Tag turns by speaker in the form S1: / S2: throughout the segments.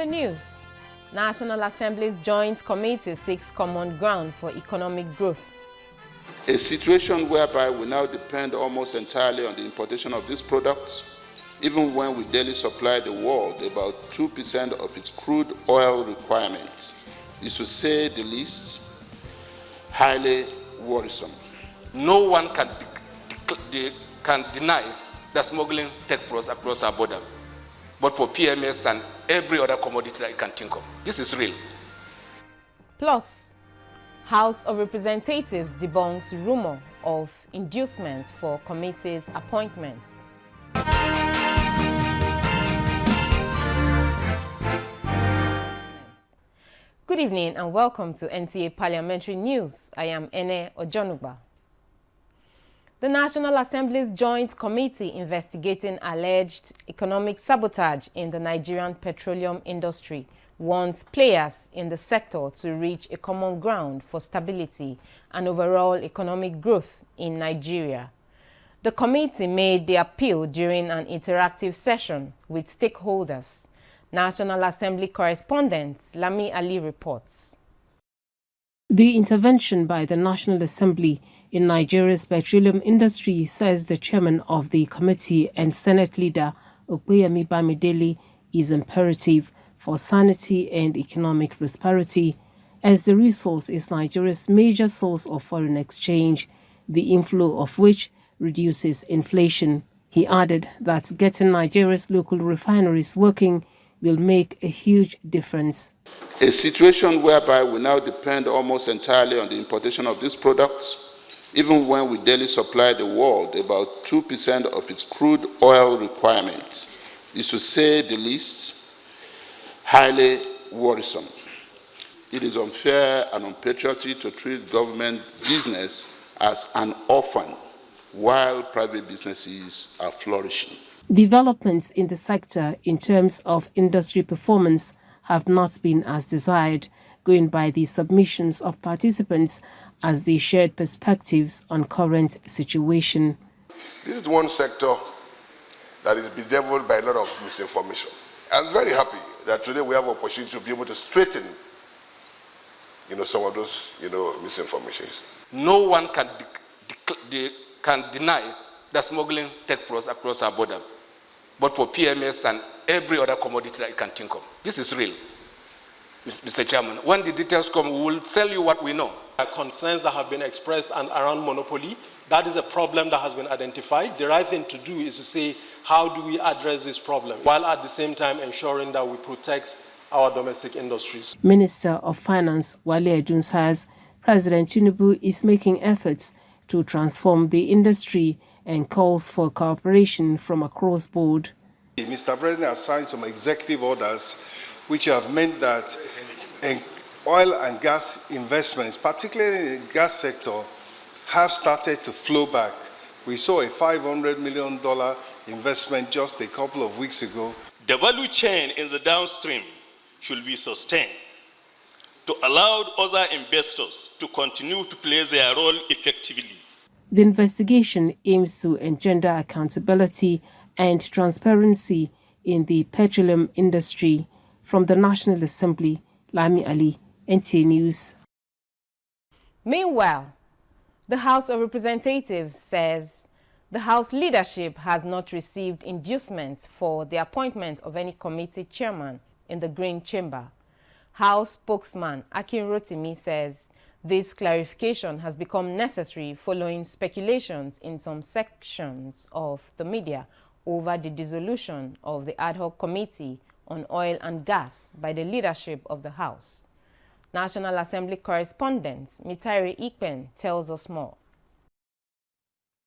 S1: the news, National Assembly's Joint Committee seeks common ground for economic growth.
S2: A situation whereby we now depend almost entirely on the importation of these products, even when we daily supply the world about 2% of its crude oil requirements, is, to say the least, highly worrisome.
S3: No one can deny that smuggling takes place across our border, but for PMS and every other commodity that you can think of, this is real.
S1: Plus, House of Representatives debunks rumor of inducement for committee's appointments. Good evening and welcome to NTA Parliamentary News. I am Ene Ojonuba. The National Assembly's Joint Committee investigating alleged economic sabotage in the Nigerian petroleum industry wants players in the sector to reach a common ground for stability and overall economic growth in Nigeria. The committee made the appeal during an interactive session with stakeholders. National Assembly correspondent Lami Ali reports.
S4: The intervention by the National Assembly in Nigeria's petroleum industry, says the chairman of the committee and Senate leader Opeyemi Bamidele, is imperative for sanity and economic prosperity, as the resource is Nigeria's major source of foreign exchange, the inflow of which reduces inflation. He added that getting Nigeria's local refineries working will make a huge difference.
S2: A situation whereby we now depend almost entirely on the importation of these products, even when we daily supply the world about 2% of its crude oil requirements, is, to say the least, highly worrisome. It is unfair and unpatriotic to treat government business as an orphan while private businesses are flourishing.
S4: Developments in the sector in terms of industry performance have not been as desired, going by the submissions of participants as they shared perspectives on current situation.
S5: This is one sector that is bedeviled by a lot of misinformation. I'm very happy that today we have an opportunity to be able to straighten, some of those, misinformations.
S3: No one can deny that smuggling takes place across our border, but for PMS and every other commodity that you can think of. This is real, Mr. Chairman. When the details come, we will tell you what we know.
S6: Concerns that have been expressed and around monopoly, that is a problem that has been identified. The right thing to do is to say, how do we address this problem, while at the same time ensuring that we protect our domestic industries.
S4: Minister of Finance Wale Edun says President Tinubu is making efforts to transform the industry and calls for cooperation from across board.
S7: Mr. President has signed some executive orders which have meant that oil and gas investments, particularly in the gas sector, have started to flow back. We saw a $500 million investment just a couple of weeks ago.
S8: The value chain in the downstream should be sustained to allow other investors to continue to play their role effectively.
S4: The investigation aims to engender accountability and transparency in the petroleum industry. From the National Assembly, Lami Ali, NTA News.
S1: Meanwhile, the House of Representatives says the House leadership has not received inducement for the appointment of any committee chairman in the Green Chamber. House spokesman Akin Rotimi says this clarification has become necessary following speculations in some sections of the media over the dissolution of the ad hoc committee on oil and gas by the leadership of the House. National Assembly correspondent Mitari Ikpen tells us more.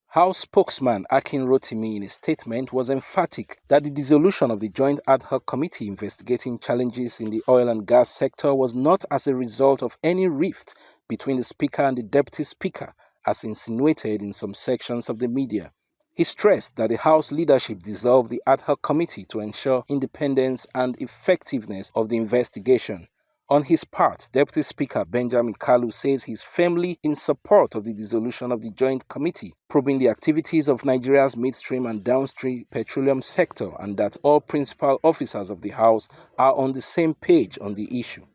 S9: House spokesman Akin Rotimi in a statement was emphatic that the dissolution of the Joint Ad Hoc Committee investigating challenges in the oil and gas sector was not as a result of any rift between the Speaker and the Deputy Speaker, as insinuated in some sections of the media. He stressed that the House leadership dissolved the Ad Hoc Committee to ensure independence and effectiveness of the investigation. On his part, Deputy Speaker Benjamin Kalu says he's firmly in support of the dissolution of the Joint Committee, probing the activities of Nigeria's midstream and downstream petroleum sector, and that all principal officers of the House are on the same page on the issue.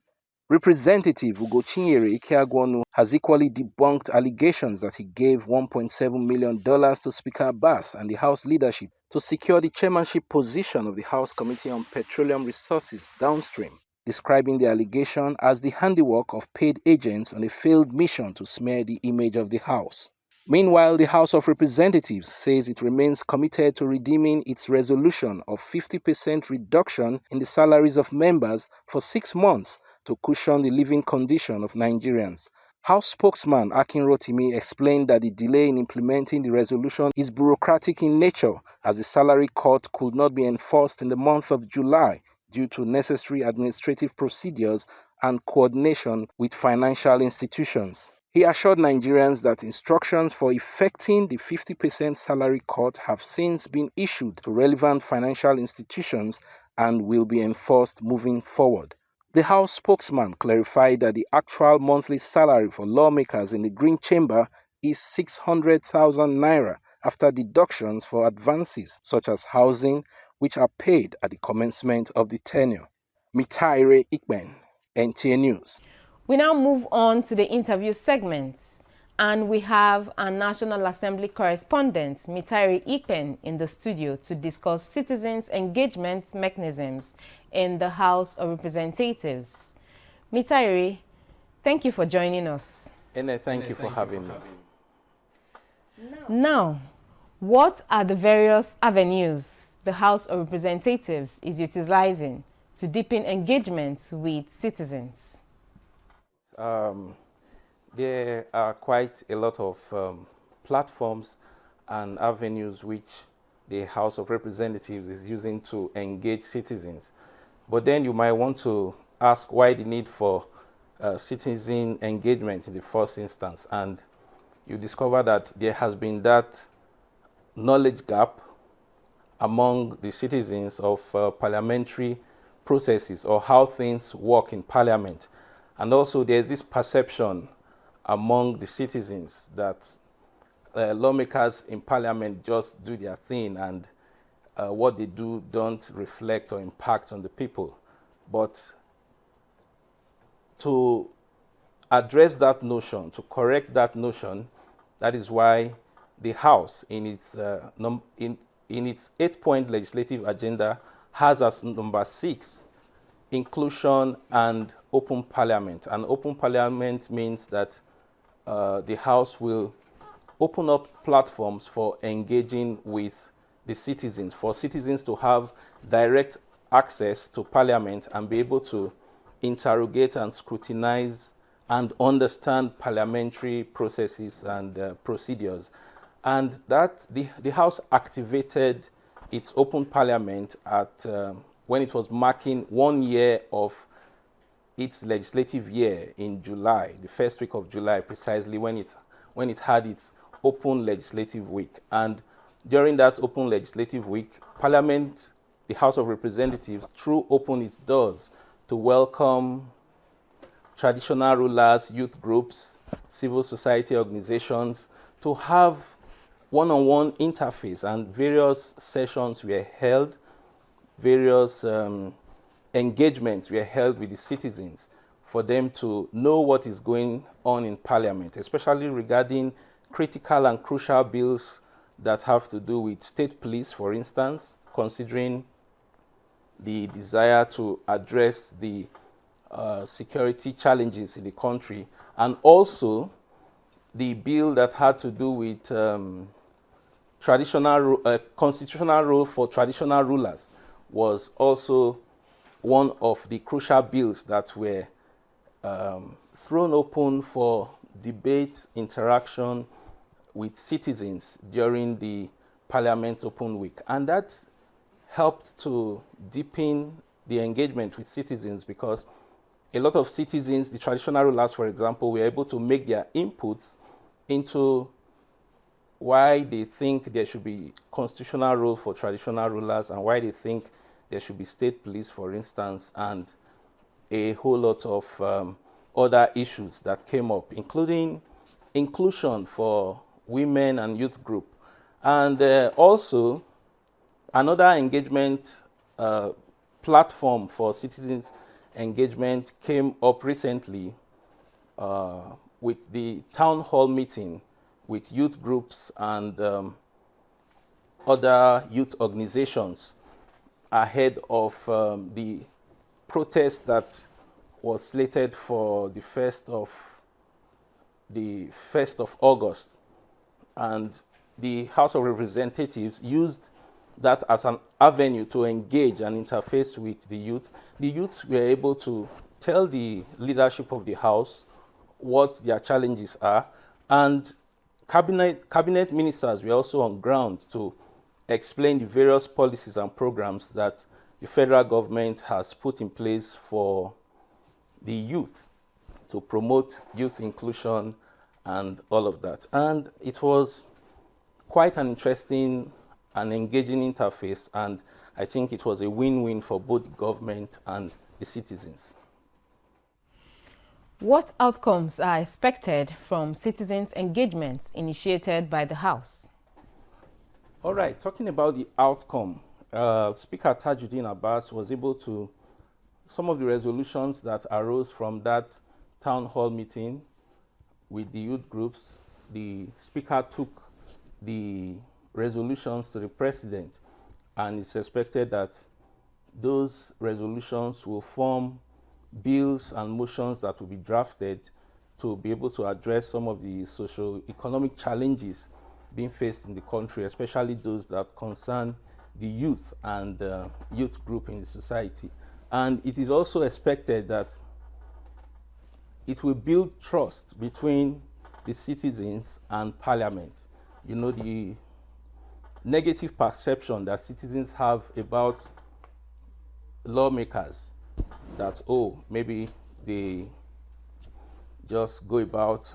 S9: Representative Ugochinyere Ikeagwonu has equally debunked allegations that he gave $1.7 million to Speaker Abbas and the House leadership to secure the chairmanship position of the House Committee on Petroleum Resources downstream, describing the allegation as the handiwork of paid agents on a failed mission to smear the image of the House. Meanwhile, the House of Representatives says it remains committed to redeeming its resolution of 50% reduction in the salaries of members for 6 months to cushion the living condition of Nigerians. House spokesman Akin Rotimi explained that the delay in implementing the resolution is bureaucratic in nature, as the salary cut could not be enforced in the month of July due to necessary administrative procedures and coordination with financial institutions. He assured Nigerians that instructions for effecting the 50% salary cut have since been issued to relevant financial institutions and will be enforced moving forward. The House spokesman clarified that the actual monthly salary for lawmakers in the Green Chamber is 600,000 naira after deductions for advances such as housing, which are paid at the commencement of the tenure. Mitaire Ikben, NTA News.
S1: We now move on to the interview segments, and we have our National Assembly correspondent, Mitaire Ikben, in the studio to discuss citizens' engagement mechanisms in the House of Representatives. Mitaire, thank you for joining us.
S9: Thank you for having me.
S1: Now, what are the various avenues the House of Representatives is utilizing to deepen engagements with citizens?
S9: There are quite a lot of platforms and avenues which the House of Representatives is using to engage citizens. But then you might want to ask why the need for citizen engagement in the first instance. And you discover that there has been that knowledge gap among the citizens of parliamentary processes or how things work in Parliament. And also there's this perception among the citizens that lawmakers in Parliament just do their thing and what they do don't reflect or impact on the people. But to address that notion, to correct that notion, that is why the House in its 8-point legislative agenda has as number 6 inclusion and open parliament. And open parliament means that the House will open up platforms for engaging with the citizens, for citizens to have direct access to Parliament and be able to interrogate and scrutinize and understand parliamentary processes and procedures. And that the House activated its open Parliament at when it was marking 1 year of its legislative year in July, the first week of July, precisely when it had its open legislative week. And during that open legislative week, Parliament, the House of Representatives, threw open its doors to welcome traditional rulers, youth groups, civil society organizations, to have one-on-one interface, and various sessions were held, various engagements were held with the citizens for them to know what is going on in Parliament, especially regarding critical and crucial bills that have to do with state police, for instance, considering the desire to address the security challenges in the country, and also the bill that had to do with constitutional rule for traditional rulers was also one of the crucial bills that were thrown open for debate, interaction with citizens during the Parliament's open week. And that helped to deepen the engagement with citizens, because a lot of citizens, the traditional rulers, for example, were able to make their inputs into why they think there should be constitutional rule for traditional rulers and why they think there should be state police, for instance. And a whole lot of other issues that came up, including inclusion for women and youth group. And also, another engagement platform for citizens engagement came up recently with the town hall meeting with youth groups and other youth organizations ahead of the protest that was slated for the 1st of August. And the House of Representatives used that as an avenue to engage and interface with the youth. The youth were able to tell the leadership of the House what their challenges are, and cabinet ministers were also on ground to explain the various policies and programs that the federal government has put in place for the youth to promote youth inclusion and all of that. And it was quite an interesting and engaging interface, and I think it was a win-win for both the government and the citizens.
S1: What outcomes are expected from citizens' engagements initiated by the House?
S9: All right, talking about the outcome, Speaker Tajuddin Abbas was able to, some of the resolutions that arose from that town hall meeting with the youth groups, the Speaker took the resolutions to the President, and it's expected that those resolutions will form bills and motions that will be drafted to be able to address some of the socio-economic challenges being faced in the country, especially those that concern the youth and youth group in the society. And it is also expected that it will build trust between the citizens and Parliament. You know, the negative perception that citizens have about lawmakers, that, oh, maybe they just go about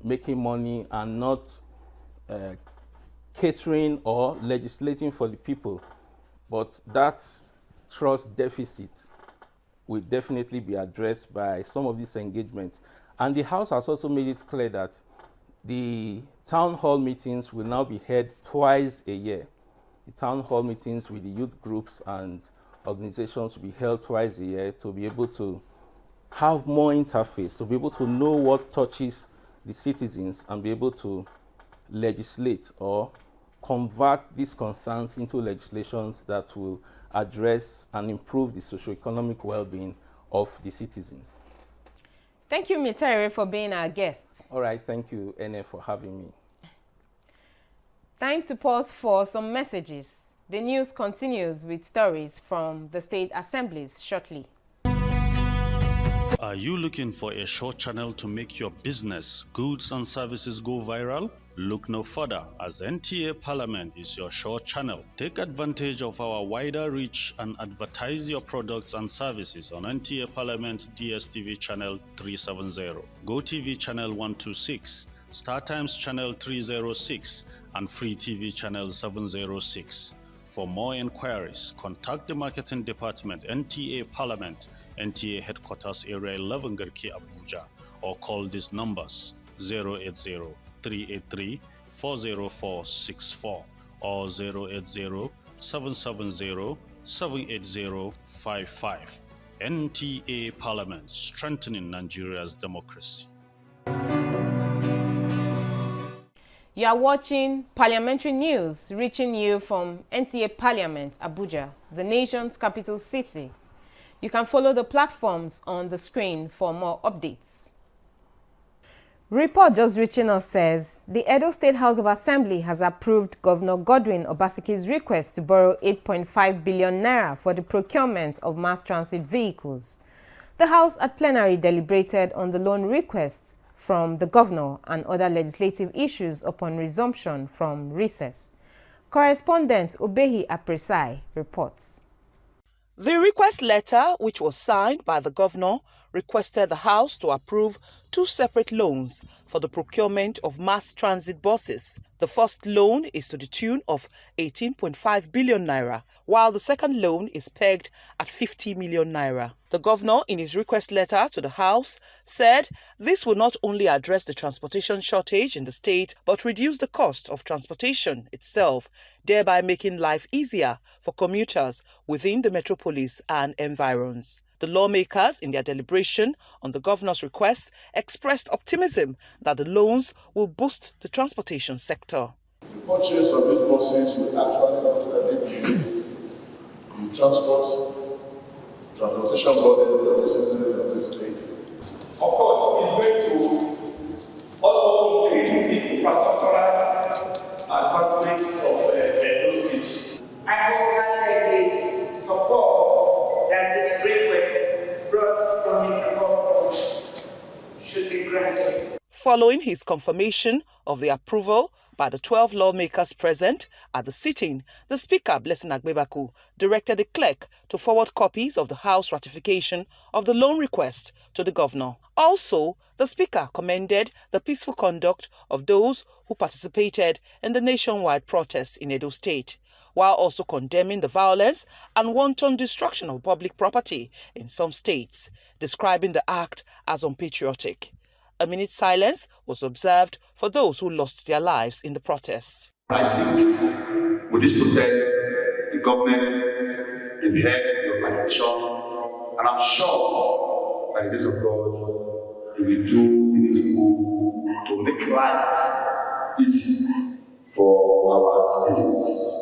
S9: making money and not catering or legislating for the people. But that trust deficit will definitely be addressed by some of these engagements. And the House has also made it clear that the town hall meetings will now be held twice a year. The town hall meetings with the youth groups and organizations will be held twice a year to be able to have more interface, to be able to know what touches the citizens and be able to legislate or convert these concerns into legislations that will address and improve the socio-economic well-being of the citizens.
S1: Thank you, Mitere, for being our guest.
S9: All right, thank you, NA, for having me.
S1: Time to pause for some messages. The news continues with stories from the state assemblies shortly.
S10: Are you looking for a short channel to make your business, goods and services go viral? Look no further, as NTA Parliament is your short channel. Take advantage of our wider reach and advertise your products and services on NTA Parliament DSTV channel 370, GoTV channel 126, StarTimes channel 306, and Free TV channel 706. For more inquiries, contact the Marketing Department, NTA Parliament, NTA Headquarters Area 11 Garki, Abuja, or call these numbers 080-383-40464 or 080-770-78055. NTA Parliament, strengthening Nigeria's democracy.
S1: You are watching Parliamentary News, reaching you from NTA Parliament, Abuja, the nation's capital city. You can follow the platforms on the screen for more updates. Report just reaching us says the Edo State House of Assembly has approved Governor Godwin Obasiki's request to borrow 8.5 billion naira for the procurement of mass transit vehicles. The House at plenary deliberated on the loan requests from the governor and other legislative issues upon resumption from recess. Correspondent Obehi Apresai reports.
S11: The request letter, which was signed by the governor, requested the House to approve 2 separate loans for the procurement of mass transit buses. The first loan is to the tune of 18.5 billion naira, while the second loan is pegged at 50 million naira. The governor, in his request letter to the House, said this will not only address the transportation shortage in the state, but reduce the cost of transportation itself, thereby making life easier for commuters within the metropolis and environs. The lawmakers, in their deliberation on the governor's request, expressed optimism that the loans will boost the transportation sector.
S12: The purchase of these buses will actually not alleviate the transportation burden of the citizens of the state.
S13: Of course, it's going to also increase the infrastructural advancement of Edo State.
S14: I wholeheartedly support that this request brought from Mr. Governor should be granted.
S11: Following his confirmation of the approval by the 12 lawmakers present at the sitting, the Speaker, Blessing Agbebaku, directed the clerk to forward copies of the House ratification of the loan request to the governor. Also, the Speaker commended the peaceful conduct of those who participated in the nationwide protests in Edo State, while also condemning the violence and wanton destruction of public property in some states, describing the act as unpatriotic. A minute's silence was observed for those who lost their lives in the protests.
S15: I think with this protest, the government has heard your agitation, and I'm sure by the grace of God, they will do the needful to make life easy for our citizens.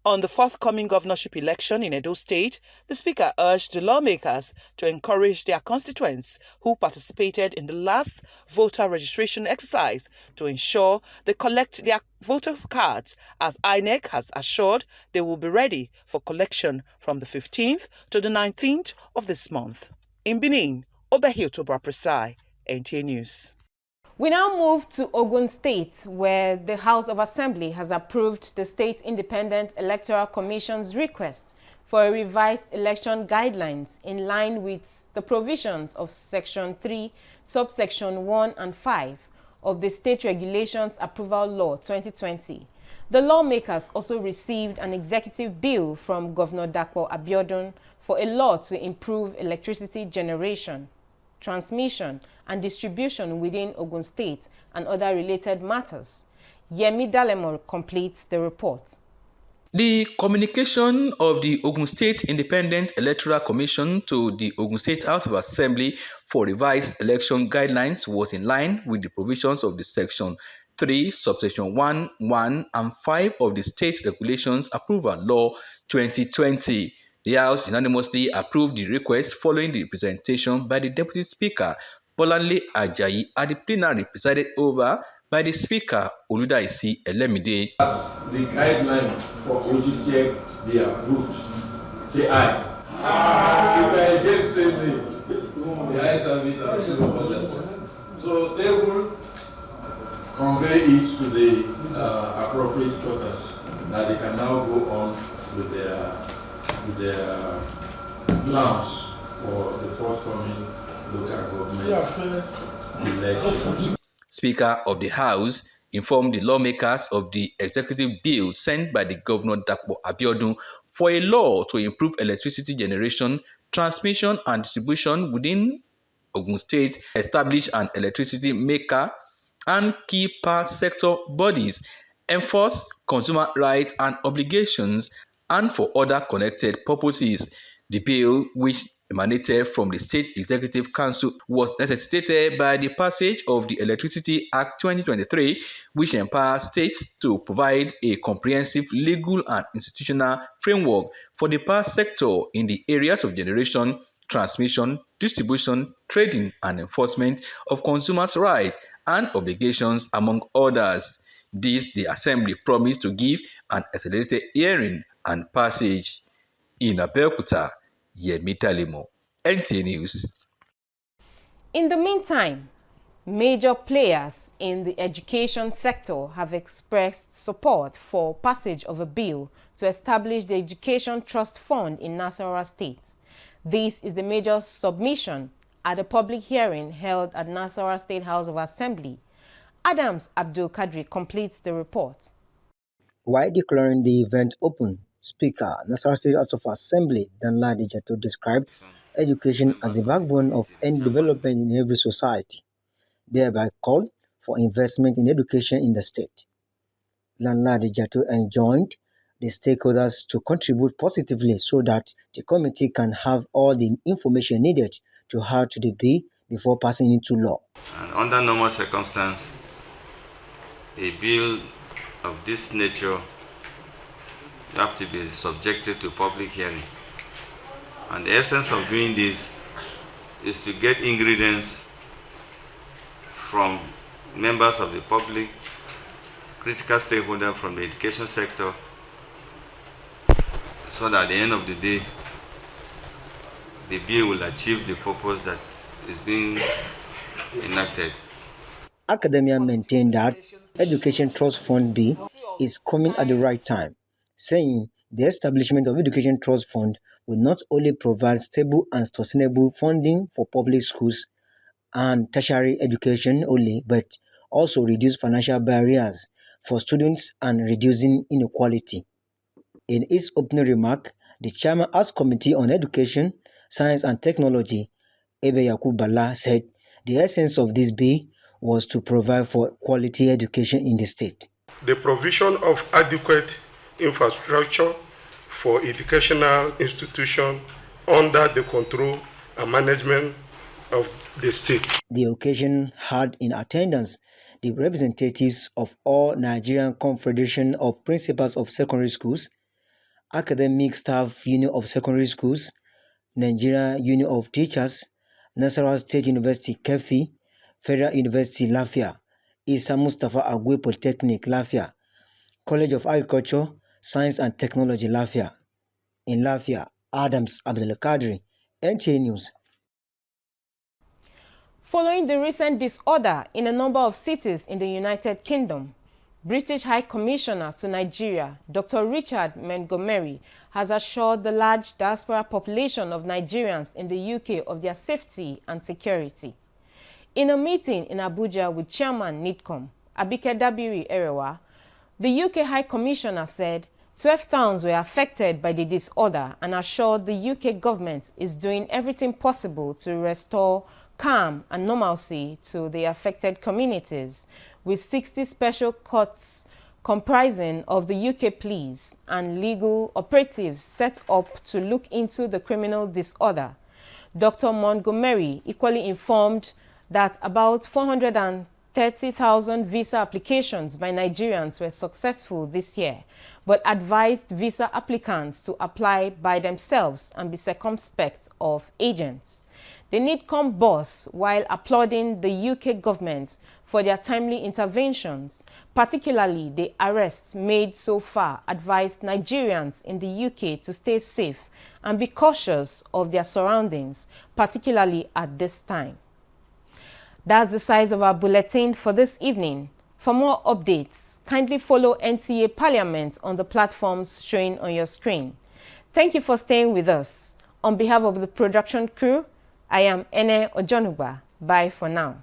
S11: On the forthcoming governorship election in Edo State, the Speaker urged the lawmakers to encourage their constituents who participated in the last voter registration exercise to ensure they collect their voters' cards, as INEC has assured they will be ready for collection from the 15th to the 19th of this month. In Benin, Obehio Tobra Presai, NTA News.
S1: We now move to Ogun State, where the House of Assembly has approved the State Independent Electoral Commission's request for a revised election guidelines in line with the provisions of Section 3, Subsection 1 and 5 of the State Regulations Approval Law 2020. The lawmakers also received an executive bill from Governor Dapo Abiodun for a law to improve electricity generation, transmission and distribution within Ogun State and other related matters. Yemi Dalemo completes the report.
S16: The communication of the Ogun State Independent Electoral Commission to the Ogun State House of Assembly for revised election guidelines was in line with the provisions of the Section 3, Subsection 1, 1 and 5 of the State Regulations Approval Law 2020. The House unanimously approved the request following the presentation by the Deputy Speaker, Bolanle Ajayi, at the plenary presided over by the Speaker, Oludaisi Elemide.
S17: The guideline for OGCEC be approved. Say aye. If I again say no, the ayes have it absolutely. So they will convey it to the appropriate quarters. Now they can now go on with their plans for the forthcoming local government elections.
S16: Speaker of the House informed the lawmakers of the executive bill sent by the Governor Dapo Abiodun for a law to improve electricity generation, transmission and distribution within Ogun State, establish an electricity maker and key power sector bodies, enforce consumer rights and obligations, and for other connected purposes. The bill, which emanated from the State Executive Council, was necessitated by the passage of the Electricity Act 2023, which empowers states to provide a comprehensive legal and institutional framework for the power sector in the areas of generation, transmission, distribution, trading, and enforcement of consumers' rights and obligations, among others. This, the Assembly promised to give an accelerated hearing and passage. In Abeokuta, Yemi Dalemo, NTA News.
S1: In the meantime, major players in the education sector have expressed support for passage of a bill to establish the Education Trust Fund in Nasarawa State. This is the major submission at a public hearing held at Nasarawa State House of Assembly. Adams Abdul Kadri completes the report.
S18: While declaring the event open, Speaker Nasarawa State House of Assembly Danladi Jatto described education as the backbone of any development in every society, thereby called for investment in education in the state. Danladi Jatto enjoined the stakeholders to contribute positively so that the committee can have all the information needed to add to the bill before passing into law.
S19: And under normal circumstances, a bill of this nature have to be subjected to public hearing. And the essence of doing this is to get ingredients from members of the public, critical stakeholders from the education sector, so that at the end of the day, the bill will achieve the purpose that is being enacted.
S18: Academia maintained that Education Trust Fund B is coming at the right time, saying the establishment of Education Trust Fund will not only provide stable and sustainable funding for public schools and tertiary education only, but also reduce financial barriers for students and reducing inequality. In his opening remark, the chairman asked Committee on Education, Science and Technology, Ebe Yakub Bala, said the essence of this bill was to provide for quality education in the state.
S20: The provision of adequate infrastructure for educational institutions under the control and management of the state.
S18: The occasion had in attendance the representatives of all Nigerian Confederation of Principals of Secondary Schools, Academic Staff Union of Secondary Schools, Nigerian Union of Teachers, Nasarawa State University Kefi, Federal University Lafia, Isa Mustafa Agwe Polytechnic Lafia, College of Agriculture, Science and Technology Lafia. In Lafia, Adams Abdul Kadri, NTA News.
S1: Following the recent disorder in a number of cities in the United Kingdom, British High Commissioner to Nigeria, Dr. Richard Montgomery, has assured the large diaspora population of Nigerians in the UK of their safety and security. In a meeting in Abuja with Chairman NITCOM, Abike Dabiri Erewa, the UK High Commissioner said 12 towns were affected by the disorder and assured the UK government is doing everything possible to restore calm and normalcy to the affected communities, with 60 special courts comprising of the UK police and legal operatives set up to look into the criminal disorder. Dr. Montgomery equally informed that about 430,000 visa applications by Nigerians were successful this year, but advised visa applicants to apply by themselves and be circumspect of agents. The NITCOM boss, while applauding the UK government for their timely interventions, particularly the arrests made so far, advised Nigerians in the UK to stay safe and be cautious of their surroundings, particularly at this time. That's the size of our bulletin for this evening. For more updates, kindly follow NTA Parliament on the platforms showing on your screen. Thank you for staying with us. On behalf of the production crew, I am Ene Ojonuba. Bye for now.